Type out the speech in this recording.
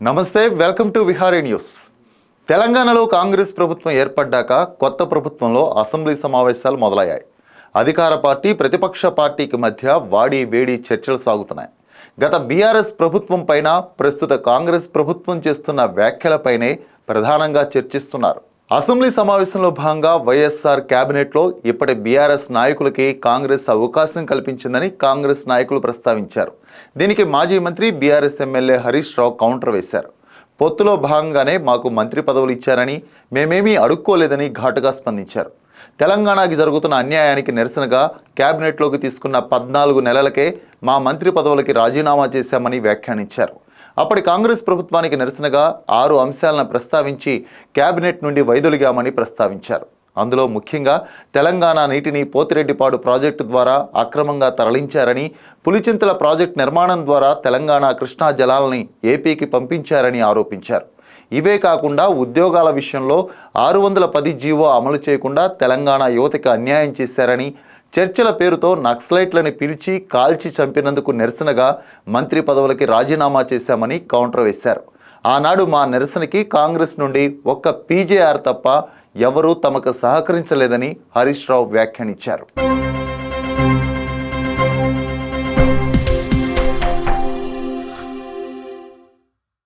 నమస్తే, welcome to Vihari news. తెలంగాణలో కాంగ్రెస్ ప్రభుత్వం ఏర్పడ్డాక కొత్త ప్రభుత్వంలో అసెంబ్లీ సమావేశాలు మొదలయ్యాయి. అధికార పార్టీ ప్రతిపక్ష పార్టీకి మధ్య వాడి వేడి చర్చలు సాగుతున్నాయి. గత బీఆర్ఎస్ ప్రభుత్వం పైన ప్రస్తుత కాంగ్రెస్ ప్రభుత్వం చేస్తున్న వ్యాఖ్యలపైనే ప్రధానంగా చర్చిస్తున్నారు. అసెంబ్లీ సమావేశంలో భాగంగా వైఎస్ఆర్ కేబినెట్లో ఇప్పటి బీఆర్ఎస్ నాయకులకి కాంగ్రెస్ అవకాశం కల్పించిందని కాంగ్రెస్ నాయకులు ప్రస్తావించారు. దీనికి మాజీ మంత్రి BRS MLA Harish Rao counter వేశారు. పొత్తులో భాగంగానే మాకు మంత్రి పదవులు ఇచ్చారని, మేమేమీ అడుక్కోలేదని ఘాటుగా స్పందించారు. తెలంగాణకి జరుగుతున్న అన్యాయానికి నిరసనగా కేబినెట్లోకి తీసుకున్న 14 నెలలకే మా మంత్రి పదవులకి రాజీనామా చేశామని వ్యాఖ్యానించారు. అప్పటి కాంగ్రెస్ ప్రభుత్వానికి నిరసనగా 6 అంశాలను ప్రస్తావించి కేబినెట్ నుండి వైదొలిగామని ప్రస్తావించారు. అందులో ముఖ్యంగా తెలంగాణ నీటిని పోతిరెడ్డిపాడు ప్రాజెక్టు ద్వారా అక్రమంగా తరలించారని, పులిచింతల ప్రాజెక్టు నిర్మాణం ద్వారా తెలంగాణ కృష్ణా జలాలని ఏపీకి పంపించారని ఆరోపించారు. ఇవే కాకుండా ఉద్యోగాల విషయంలో 610 జీవో అమలు చేయకుండా తెలంగాణ యువతకి అన్యాయం చేశారని, చర్చల పేరుతో నక్సలైట్లను పిలిచి కాల్చి చంపినందుకు నిరసనగా మంత్రి పదవులకి రాజీనామా చేశామని కౌంటర్ వేశారు. ఆనాడు మా నిరసనకి కాంగ్రెస్ నుండి ఒక్క పీజేఆర్ తప్ప ఎవరూ తమకు సహకరించలేదని హరీష్ రావు వ్యాఖ్యానించారు.